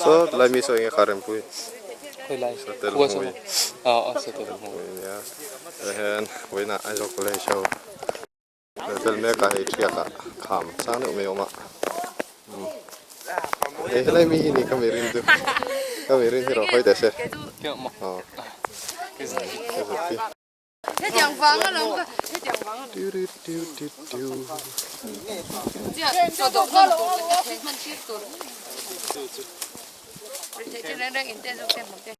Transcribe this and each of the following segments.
so lai mi so nge karen pui khơi lai setel cua hui setel hui ya hen wei na ai jok lai show tel me ka hei Thiak ka kham sang no me oma lai mi ni kamerin tu kamerin hero hoi da se kẹo mọc cái gì thế chẳng vắng á lắm cơ thế chẳng vắng á cho tôi con thế mình chưa tôi thế nên đang intens cho xem một cái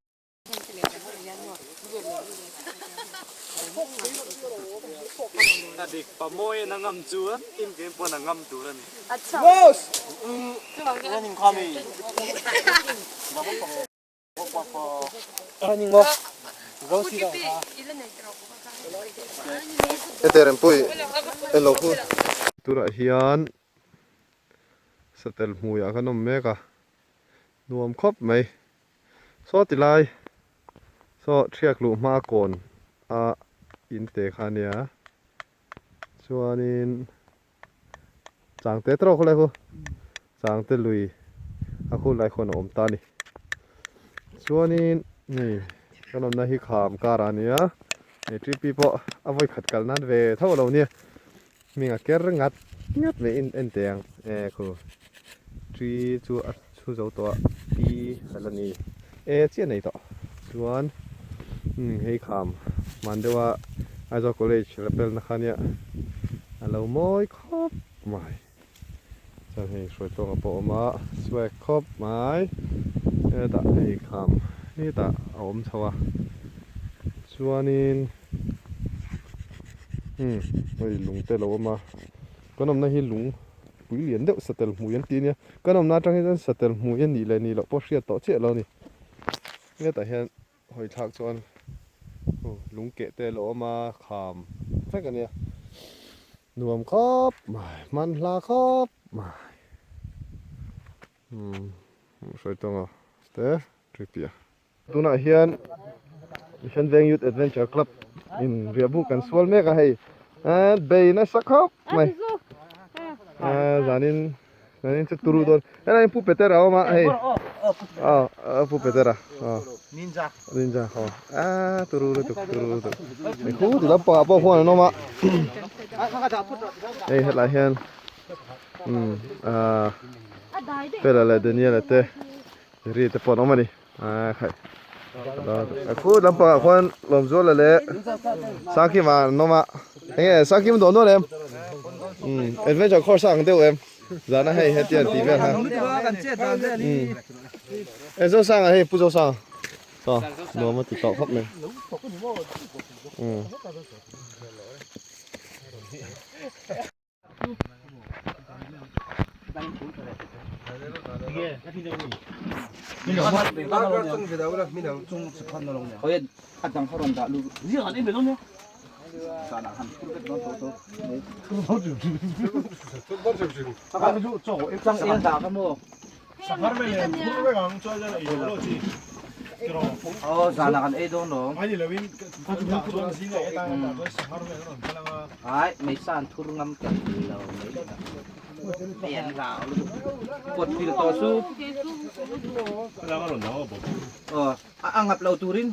Tadi pamoy na ngam chuan in game po na ngam turan. अच्छा Boss. Yan kami. Running mo. Go si Eterem pui elo hu tura hian setel hmui a kanom meka nuam khop mai so tilai so Thiak lu ma kon a in te khania chuanin changte tro khole hu changte lui a khu lai khon om ta ni chuanin ni kanom na hi kham karania ni tripi po avoi khat kal nan ve tho lo ni minga ker ngat ngat ve in en teng e khu tri chu chu zo to pi halani e che nei to chuan hei kham man dewa azo college Rappel na khania alo moi khop mai chan hei soi to po ma swag khop mai e da hei kham ni da om chawa chuanin oi lung te lo ma kanom na hi lung pui lian deuh setel hmuyan ti nia kanom na tang hian setel hmuyan ni le ni lo po hriat to che lo ni nge ta hian hoi thak chuan lung ke te lo ma kham thak ania nuam khop mai man hla khop mai soi tonga te tripia tuna hian Mission Veng Youth Adventure Club in Riabu kan sual me ka hei bei na sakhop mai zanin se turu don era pu petera ma hei pu petera ninja ho turu khu ti la pa po khon no ma ei hetla hian pela la Daniela te ri te pon omani khai khu lampa khon lom zo la le saki ma no ma saki mo don em adventure course ang deu em zana hei hetian ti ve ha zo sang hei pu zo sang to no ma ti to khop ne Zanakan edo no. Ay, may saan turngam ka. Ayan ka. Pot pil to su. Kailangan ron ako po. Oh, aangap law turin.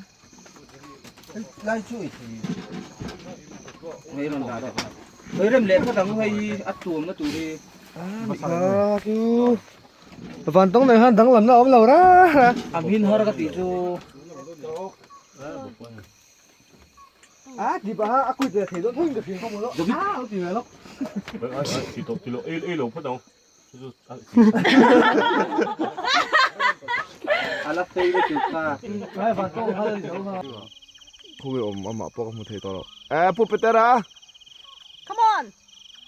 Lai chu iti. Mayroon dada. Mayroon lepo dang hay at tuom na turi. Aku Pantong này han thắng lắm nó ốm lầu đó. Amin har ka tisu. Di ba aku je thấy nó thôi cái phim không lo. Thì nó. Kilo elo pa daw. Alat tayo ka. Ay pantong har đâu ha. Không biết ông mà po không thấy to đâu. Pu petera. come on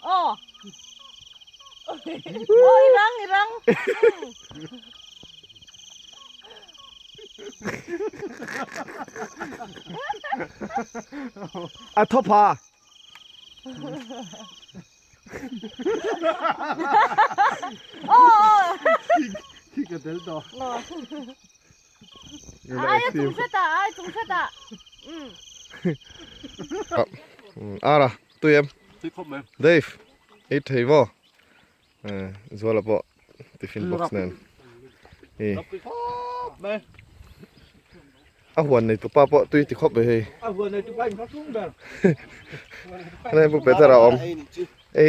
oh oh irang Topa. Khi cái del đó. ai chúng sẽ ta Ara, tụi em. Thích không em? Dave, ít thấy vô. Rồi là bộ tiffin box này. Lắp cái khóc mày. เอาหัวในตัวป้าปอตุยติครบไปเฮ้ย vừa này tụi anh nó xuống bèn นั่นพวกเป็นตาเราอมไอ้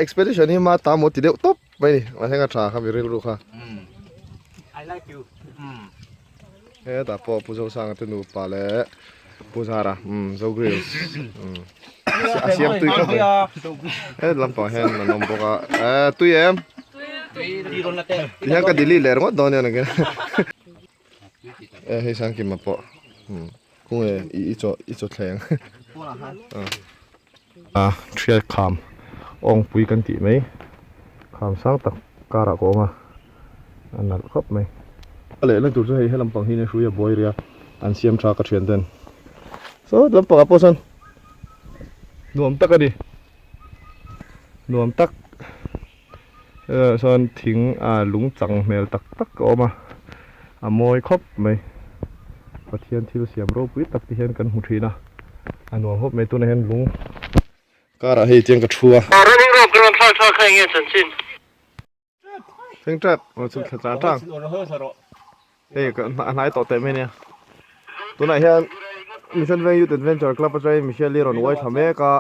expedition นี่มาตามหมดทีเดียวต๊บไปนี่มาให้กันชาครับอยู่เรื่องรู้ค่ะ I like you เฮ้แต่พอผู้ชมสร้างตัวหนูป่าแล้วผู้ชาระโซกริลเสียมตุยเข้าไปเฮ้ลำปอแห้งนมบอกว่าตุยเอ็ม đi con là tệ ที่ยังก็ดีลีเลยหมดตอนนี้นะแกให้สร้างกินมาปอกุ้งอีโจแทงเชียร์คำองปุยกันตีไหมคำสร้างตักการะโกมาอันนั้นครบไหมอะไรเรื่องตัวจะให้ลำปางที่นี่ช่วยบอยเรียอันเสียมชากระเทียนเดินลำปางกับพวกฉันนวมตักกันดินวมตักส่วนทิ้งลุงจังเมลตักออกมามอยครบไหมกระเทียนที่เราเสียมโรบวิตักที่เห็นกันหูทีนะนวมครบไหมตัวนี้เห็นลุงการะให้เจียงกระชัวเพ่งจัดมาสุดขจานตั้งเฮ้ยก็นายต่อเต็มไหมเนี่ยตัวไหนเห็นมิชชั่นเวงยูทแอดเวนเจอร์คลับไปมิเชลลี่รอนไว้ทำเองก็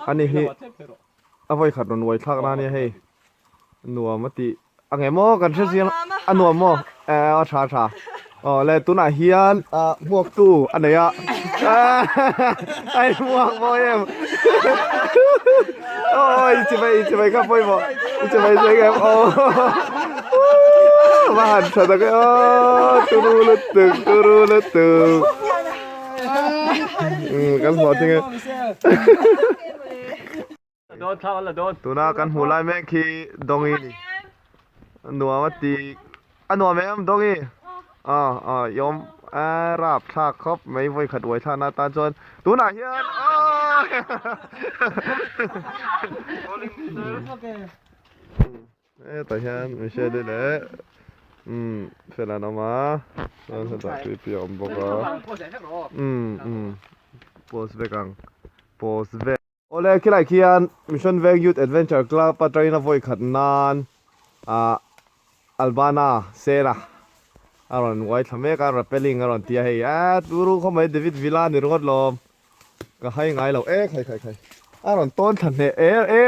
อันนี้ให้เอาไว้ขัดรอนไว้ทักร้านนี้ให้หนัวมาติอังเงมอกันเสียงอันหนัวมอชาอ๋อแล้วตัวไหนเฮียนหมวกตู้อันไหนอ่ะไอ้หมวกมอเอ็มโอ้ยจะไปครับพ่อยมอจะไปใช่ไหมโอ้มาหันชาตะก็ตูรูละตึกกันหัวจริงโดนเข้าแล้วโดนตัวน่ากันหัวไล่แม่ขี้ดงอีนี่หนัวมาตีหนัวแม่ดงอียอมราบชากครบไม่ไว้ขัดไว้ท่านาตาจนตัวน่าเฮียนแต่เฮียนไม่ใช่ได้เลยเสร็จแล้วนะมาแล้วจะตัดไปยอมบอกว่าโพสเวกังโพสเวโอเล่คิดอะไรคิดมิชชั่นเวกยูทแอดเวนเจอร์คลับปัตตานีน่าไว้ขัดนานอัลบานาเซราอารอนไว้ทำเองการRappellingอารอนเตียให้ดูรู้เขาไม่เดวิดวิลล่านี่รถลมก็ให้ไงเราใครอารอนต้นทันเนี่ย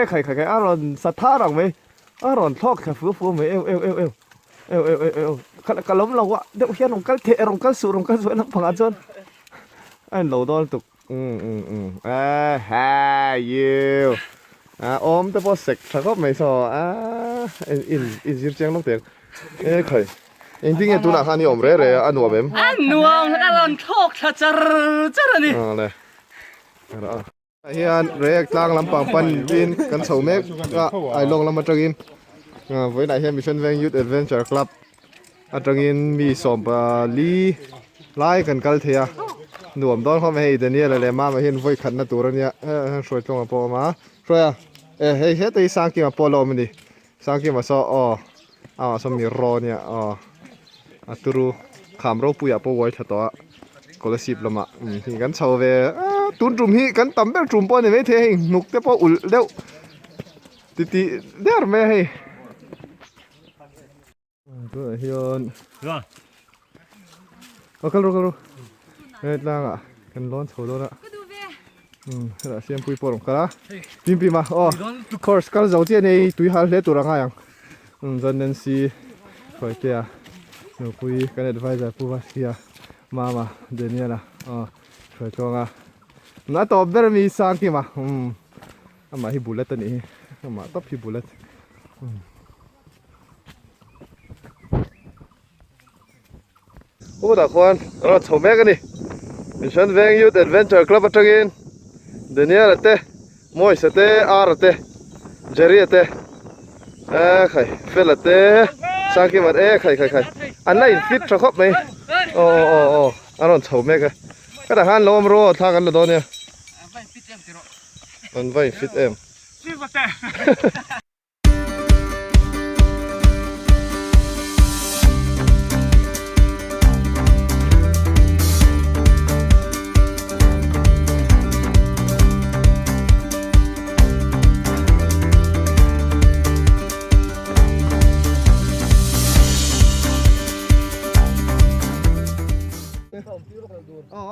ใครอารอนสัทธาหรอไหมอารอนทอกแค่ฟูไหมกันล้มเราวะเดี๋ยวเฮียนองกันเทองกันสูน้ำพังอันจนไอ้เราโดนตุกยูอมแต่พอเสกถ้าเขาไม่สออินจิรเจียงลูกเตียงใครจริงๆตัวหน้าข้านี่อมเร่อันนัวเบมนัวอารอนทอกจรนี่เลยเฮียนเรียกตั้งลำปางปันบินกันเสาเมฆก็ไอ้ลงลำมาจักินไว้ไหนเฮียมิชชั่นเวงยูทแอดเวนเจอร์คลับจักินมีสมลีไล่กันกัลเทียหนุ่มต้นเขาไม่ให้เดี๋ยวนี้อะไรมาเห็นไว้ขันนะตัวนี้ช่วยตรงมาปอมาช่วยเฮ้ยตีสร้างกี่มาปอลมันดิสร้างกี่มาซอสมีรอเนี่ยตัวรู้ขามเราปุยปอไว้ถัดตัวก็เลยสิบละมาที่กันชาวเวตุนจุ่มฮีกันตั้มแบบจุ่มปอเนี่ยไม่เที่ยงนุกแต่ปออุ่นเดี๋ยวตีเดี๋ยวไม่ให้ตัวเฮียนกันรู้เฮ้ยล่างกันร้อนโฉดละเราเสียมปุยปอลงกันละพิมพ์มาคอร์สกันจะเอาเจ้าเนี่ยตุยหาเล่ตัวละไงยังจนนั้นสิคอยเตี้ยหนูปุยกันเอ็ดไวจะพูดว่าเสียมาเดี๋ยวนี้นะช่วยตัวงาน่าตอบได้มีสังกี่มามาฮิบุลเลตนี่มาตบฮิบุลเลตโอ้ตาควันเราชมแม่กันนี่มิชชั่นเวงยูทแอดเวนเจอร์คลับปัตตานีเดี๋ยวนี้ละเต้มอยสเต้ละเต้เจอรี่ละเต้ใครเฟลละเต้สังกี่มาใครอันไหนฟิตครับไหมโอ้อันนั้นชมแม่กันก็ทหารล้อมรั้วทางกันละตัวเนี่ยมันไว้ฟิตเอ็ม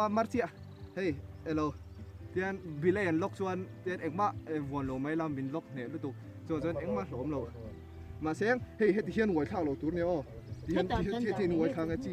marcia hey hello tiền bilay and lock xuân tiền em mà vốn lỗ mấy làm bình lock nè lúc tu cho em mà lỗ lỗ mà sáng hey hết tiền ngồi thao lỗ tu nè ô tiền ngồi thang cái gì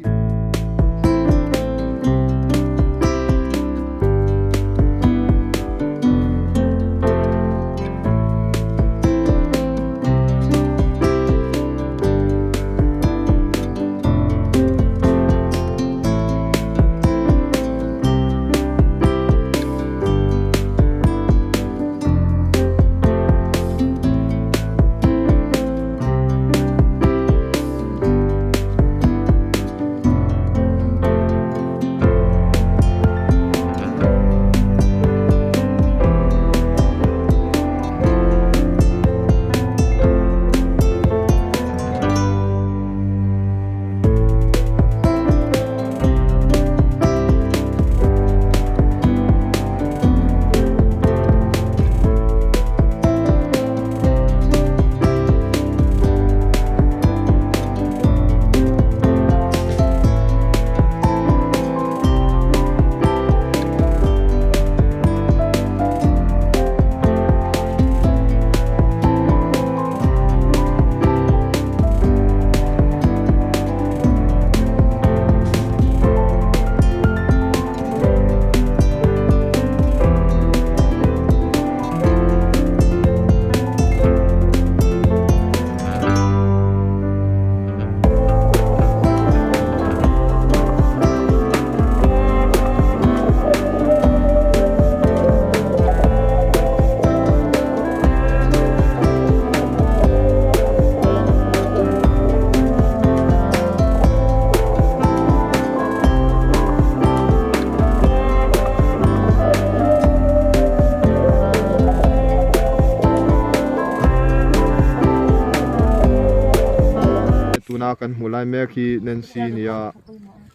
kan mulai me khi Nancy nia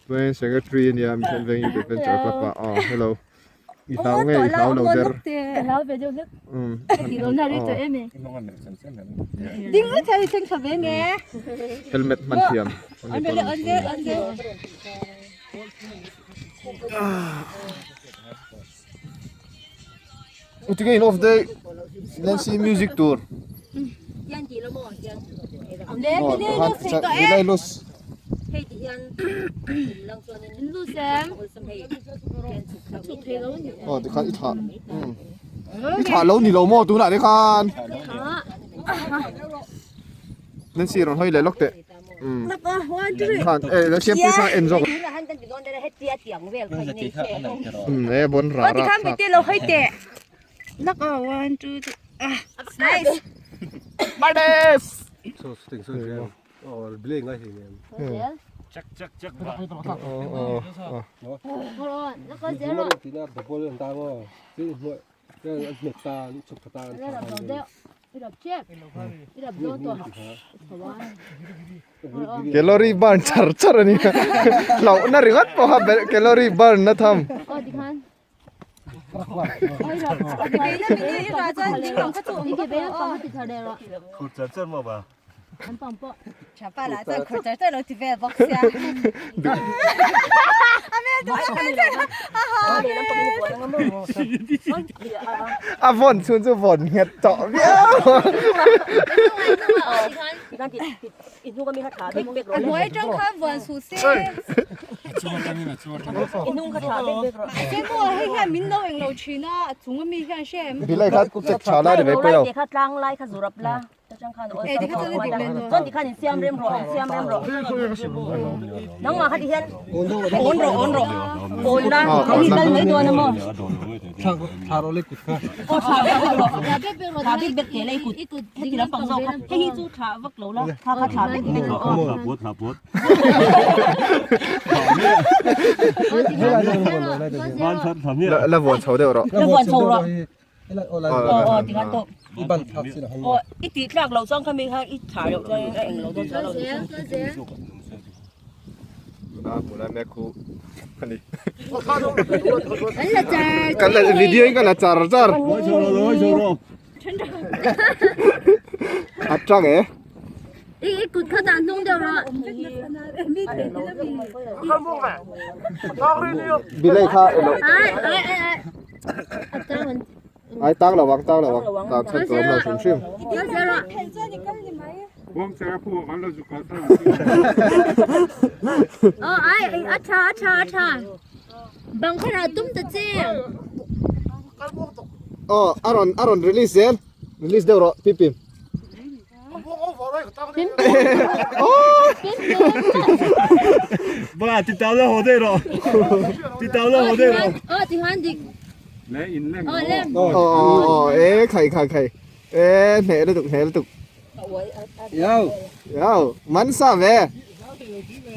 when secretary nia mission vengi adventure club hello itao nge itao lo der lao về đâu nước thì hôm nay đi chơi em nè đi ngồi chơi trên sạp bên nghe helmet man thiam anh đây Again of the Nancy music tour Yan chỉ là một yan. Đây lus. Hey thì yan. Lang xuân nên lus em. Chụp thế lâu nhỉ? Thì khăn ít thả. Ít thả lâu thì lâu mò tú lại đấy khăn. Nancy rồi hơi lấy lóc tệ. Khăn, nó xem cái sang em rồi. Bốn rã Thì khăn bị tiền lâu hơi tệ. Look, 1, 2, 3. Nice. Bades. So sting so yeah. Oh, bling ngay thì. Chắc. Hold on. Look at zero. Thì nó đập bol lên ta mà. Chứ nội cái mệt ta chụp ta. Đi đập chép. Đi đập đôi tuần. Calorie burn char ani. Lau na ringat po ha calorie burn na tham. Đi khăn. Khẩu trang chân mà bà. Chả phải là chân khẩu trang chân nó thì về bóc xe. Vòn xuống cho vòn nghẹt trọ biết. Mỗi trong khám vòn xuống xe. Cái mua hay là mình đâu anh lâu chín á, chúng mình mi khai xem. Bị lại khát chết chả lại để về bây giờ. Khát lang lai khát rụp la. Con thì khát thì xem rem rồi. Nóng mà khát thì hen. Ổn rồi. Ổn ra. Cái gì mấy đứa nữa mà. Thả rồi lấy cút khá. Thả biết kể lấy cút. Thì nó bằng rau khát. Cái gì chú thả vắt lẩu la. Thả biết kể lẩu. Thả bút. Là vòn xấu đều rồi. Là vòn xấu rồi. Thì khát tốt. Iban tháp xin hông. Ít tí lạc lẩu xong mình hay ít thả lẩu cho anh lẩu cho lẩu. Mulai me ku. Ani. Là chả. Kan là video kan là char. Rồi. Attrang อีกุดเขาดันนุ่งเดียวละมีเด็กจะมีข้าวมุกแม่น้องเรียนอยู่ บิเลยค่ะเออ ไอ้อาจารย์ ไอ้ตั้งระวังตั้งระวังตามฉันตัวเราชุ่มชื่น เยอะเสียละ 我们这个铺完了就搞上。ไอ้อาชาบางขนาดตุ้มตะเจียง อ๋ออารอนรีลิสเซนรีลิสเดี๋ยวรอปิ๊บ爸，你到了好对了，你到了好对了。ที่หันดิ 来，饮料。เล่ม อ๋อเอ๊ะไข่เอ๊ะเหนตุก有蛮啥呗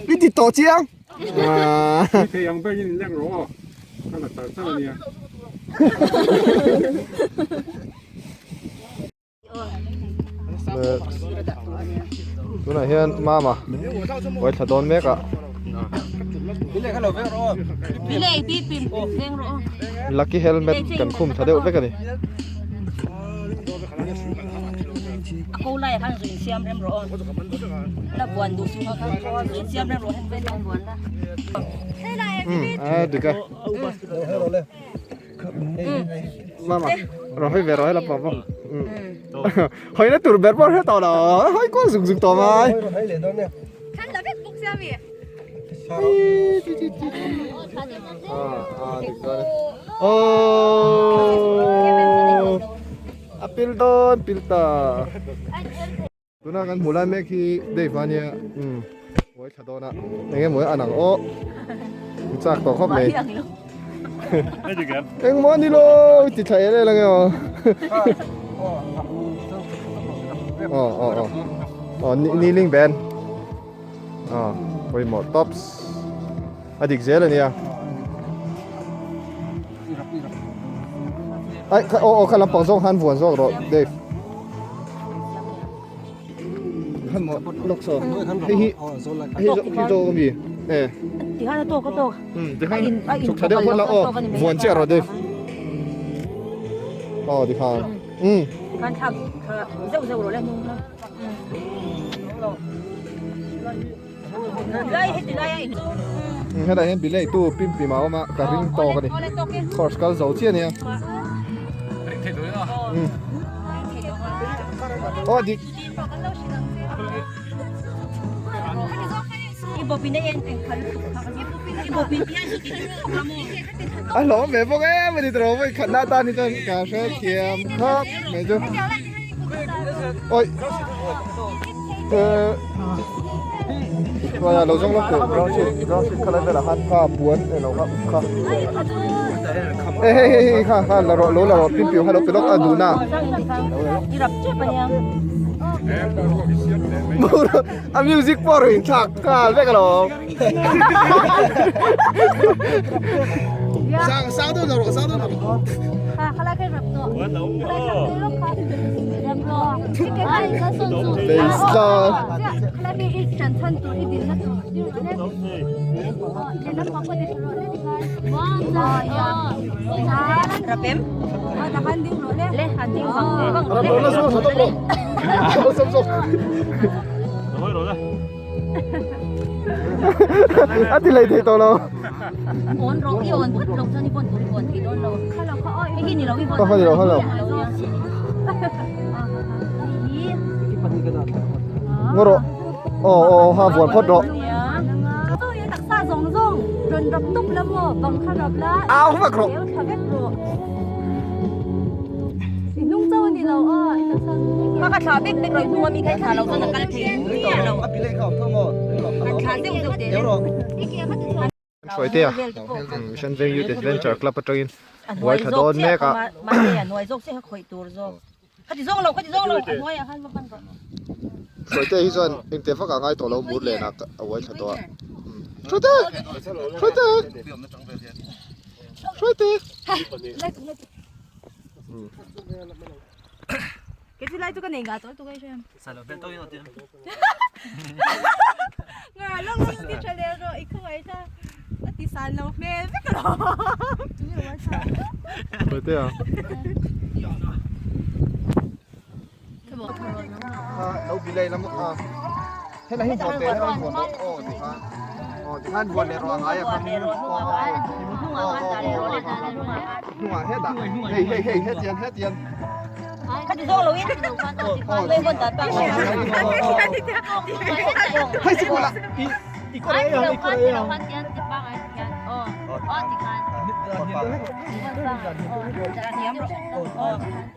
你的多酱啊你这样被人两个哦，看了早上呢。ตัวไหนเฮียนมาไว้ถ้าโดนแม็กอะ Đi lên cái lầu vẽ rồi. พี่เล่พี่ปิ่มเร่งรอ ลัคกี้เฮลเมตกันคุ้มถ้าเดี๋ยวไปกันนี่ เขาไล่ข้างสินเสียมเร่งรอแล้วบวนดูสิเขาสินเสียมเร่งรอให้เป็นบวนนะ ดึกอะมาเราให้เวรให้เราป่ะเฮ้ยนั่นตัวเบรบอลให้ต่อเหรอเฮ้ยก็สุกต่อไหม ท่านจะเป็นปุ๊กเสียบี โอ้ปิลตอนปิลตาตัวนั้นกันหมู่ร้านแม่คีได้ฟันเนี่ยไว้ถ้าโดนอะอย่างเงี้ยหมู่อันหนังโอ้จากต่อครอบเลยเอ็งมันนี่โลจิตใจอะไรล่ะเงี้ยอ๋อนี่ลิงแบนไปหมดท็อปส์อดีตเจ๊เลยเนี่ยไอ้โอ้ขันลำปองส่งหันฝวนส่งรถเดฟขันหมดลูกโซ่พี่โจก็มีที่ข้าจะโตก็โต ที่ข้างสุกเดียวคนละฝวนเจ้ารถเดฟที่ข้างการทำเจ้าเลยมึงนะไล่ให้ติไล่ให้ได้เห็นปีเล่ตู้ปิ้มปีมามาการริงต่อกันดิคอร์สการเสาเชี่ยเนี่ยดิ อีบอปินได้เองแต่งคันอีบอปินที่ให้สุดที่ทำโมอ่ะหรอแม่พวกไม่ได้ตรงไปขันหน้าตานี่จะกาเช่เทียมครับแม่จูโอ้ยว่าเราต้องลงเราชิดขนาดเวลาหันข้าปวนเราครับข้าข้าเราปิ้มปิ้วให้เราไปลอกดูหน้าที่รับเจ็บปะเนี่ยอ่ะมิวสิกพอร์อินชักข้าเรียกหรอสาวตัวเราค่ะเขาไล่แค่แบบตัวไล่ทำได้ลูกค้าเรียบร้อยที่แกให้ก็ส่งเบสต์ไล่ไปอีกชั้นตัวอีกดินนะตัวอยู่ในนี้น้ำมันก็ได้ตัวเลยที่ใครว้าวจ้ารับเอ็มแต่หันดิ้งเลยหันดิ้งฟังเราสู้อ่ะที่ไรที่ตัวเราโอนเราอีโอนพุทธลงเท่านี้บนตัวที่โดนเราข้าเราเขาอ้อยไม่กินนี่เราอีบนข้าเรางรห้าฝนพดรอตัวนี้ตักซาส่งจนรับตุ้มแล้วบ่บังคับรับละอ้าวมาครบทำได้โปรนุ่งเจ้านี่เราตักซามาขาขาเบ๊กเราตัวมีใครขาเราก็นักการเทนเนี่ยเรา Abi lên không thông rồi. ขาเดี่ยวเดี่ยว Nhớ rồi. สวยเตี้ยฉันเรียนอยู่ที่เวนเจอร์คลับปัตตานีไว้ถ้าโดนแม่ก็มาเนี่ยหน่วยโซกเสียข่อยตัวโซกเขาจะโซกเราหน่วยขั้นมันก่อนสวยเตี้ยที่ส่วนเองเตี้ยฟักง่ายตัวเราหมุดเลยนะเอาไว้ถ้าตัวสวยเตี้ยcái thứ này tôi có nền gà tôi gây cho em sao bên tôi nó tiền ngà lông đi chơi đeo rồi ít không ấy sao nó tí sàn lâu mê biết rồi sวยเตี้ยเราbịเลยแล้วมั้ง ให้เราให้บวชให้เราบวชโอ้ติคันอ๋อติคันบวชในรองอะไรครับหัวเฮ็ดอ่ะเฮ้ยเฮ็ดเจียน เขาจะโซ่เราวิ่งเลยบนตัดตั้งเลยให้สิบุละ อีกคนเดียวอีกคนเดียว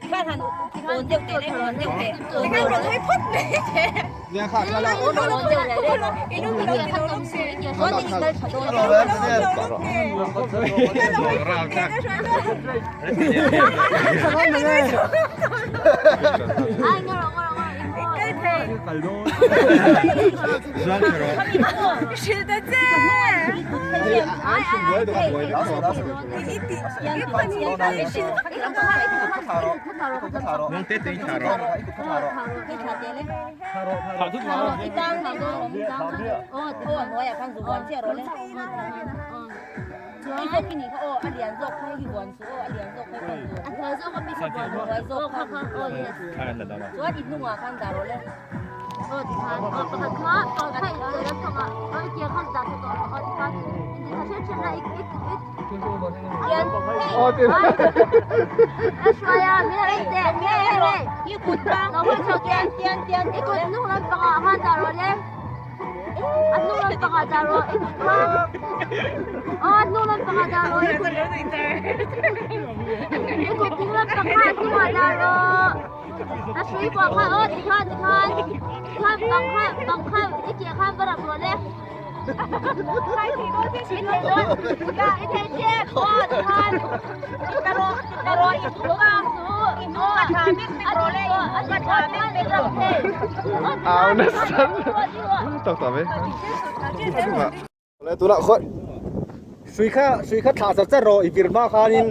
ที่บ้านทันโอนเจ้าเตะได้โอนเจ้าเตะที่บ้านเราไม่พ้นเลย เนี่ยค่ะแล้ว โอนเจ้าเตะได้อีนุ่มเราทำตรงนี้โอนนี่ได้โดน เราแล้วเนี่ย เราจัก 是的，姐。Nung tete charo. ที่ตั้งในโดนโอ้โหน้อยอ่ะข้างสุวรรณเชี่ยเราเลยที่เขากินนี่เขาโอ้อเดียนโซกให้กี่วันสู้อเดียนโซกให้คนดูอันเธอโซกก็มีสุวรรณไว้โซกข้างโอ้ยส่วนอีกหนุ่มอ่ะข้างดาวเลยโอ้ที่ทานอ๋อประคับตอนใครแล้วส่งอ่ะเอาเกี่ยวข้างดาวตัวอ๋อที่ทานเขาเชื่อเชื่ออะไรอีกเย็นโอ้ที่说呀，没人带，没人带，一股当，我会说点，一股弄了把我喊到了嘞，弄了把我到了，一股他，弄了把我到了，一股听了把我弄到了，那水果看哦，你看，帮看，一节看不了多嘞。开启多些新闻，一天见，哦，你看，那罗一路啊，一路啊，他们没罗嘞，他们没罗嘞，เอานะสันต่อไหมแล้วตัวละคน สุยข้าถาสัจจะรออีกมาขานิน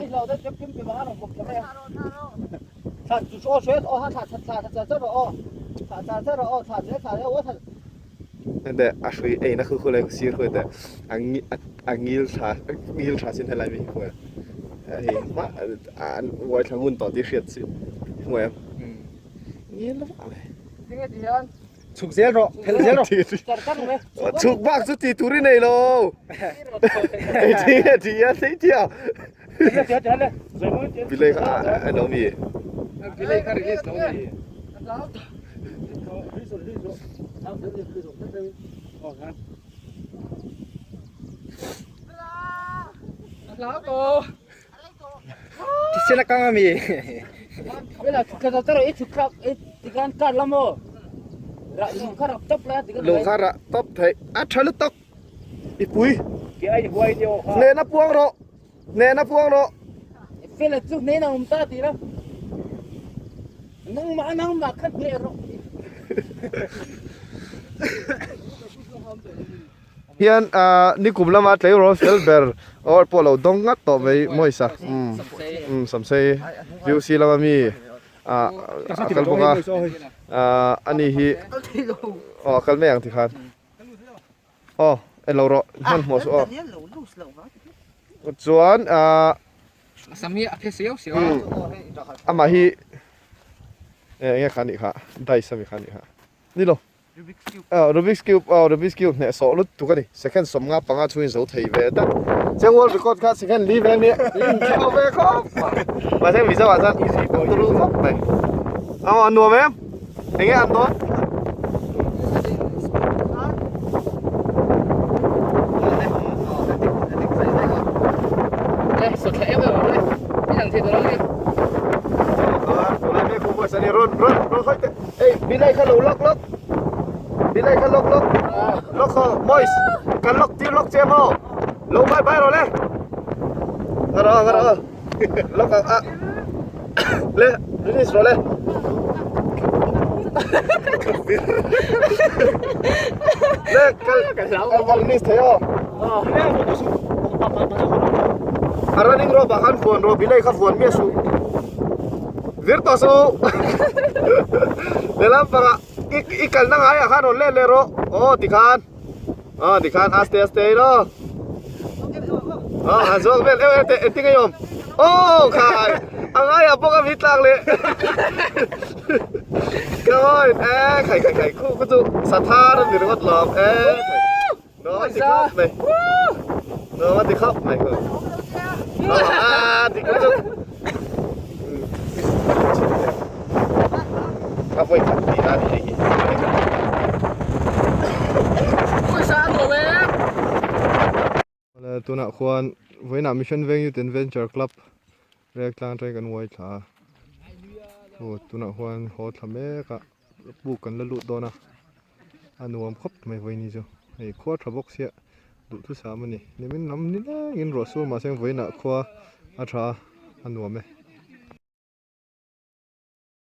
ถ้าจุดช่วยอ๋อถ้าจะรออ๋อถ้าจะรออ๋อถ้าจะว่าถ้านั่นแหละอาชีพนั่นคือคนอะไรซีร์คนแต่อังยิลชาสินอะไรไม่ควรเฮ้ยมาวันทั้งวันต่อที่เสียดสิหัวยิลอะไรฉุกเสียรอเห็นเสียรอฉุกมากสุดที่ตุรินเลยโลเที่ยวบิเลยค่ะน้องมีบิเลยค่ะเรียกน้องมีแล้วก็ที่เชนกังมีเวลาเขาจะรออีกชุกครับอีกที่การการละโมระลุงข้ารับตบแล้วลุงข้ารับตบไทยใช้ลูกตบอีปุยเกี่ยหัวเดียวเนนับพวงโรเฟลจุกเนน่ะตาตีแล้วนั่งมาขัดเกลียรเฮียนนี่กลุ่มละมาเตยโรเฟลเบอร์โอ้พอเราดงงัดต่อไปมวยสักสมเสยวิวซีละมามีกัลบุกอันนี้ฮีกัลแมงที่ขาดเรารอหันหัวสู้ส่วนสามีอภิเษกเสียวมาฮีงี้ขันอีกค่ะได้สามีขันอีกค่ะนี่โลRubik's Cube เนี่ยสอนรถถูกกันดิ second สมงาปังอาช่วยสาวไทยเวด้เจ้าวัวรีคอร์ดค่ะ second ลีฟแรงเนี่ยเข้าไปครับมาเส้นวิศวะจันตัวรู้ครับไปเอาอันนัวไหมยังไงอันนัวสุดแค่เอวเลยอย่างที่ตัวเราเนี่ยตัวเราไม่คุ้มว่าสันนี่รถค่อยเอ้ยบินได้ขลุ่ล็อกบินได้ขลุ่ล็อกคอมอยส์กันล็อกที่ล็อกเจมอลงไปเราเลยกันรอล็อกเลยนี่สโลเลยเลยกันนี่เสียrunning ro bahan phone ro bilai kha phone me su virto su lelam para ikal na ngaya khan le ro dikhan aste ro hazok bel eting yom khai angaya boka vitlang le kai khai khu ku tu สัทธาเรื่องวัดหลอกnó thì khóc này nó thì khóc này nó thì cũng được các vị thật thì ra thì ôi sao rồi bé là tôi nào khoan với nào mission venue đến venture club Reiek tlang trai kan wai thla tôi nào khoan ho thla me ka bu kan la lu do na anuam khop mai voi ni jo ei khwa thla box ya du thu sa mani ni min nam ni la in ro su ma seng voi na khwa a tha anuam me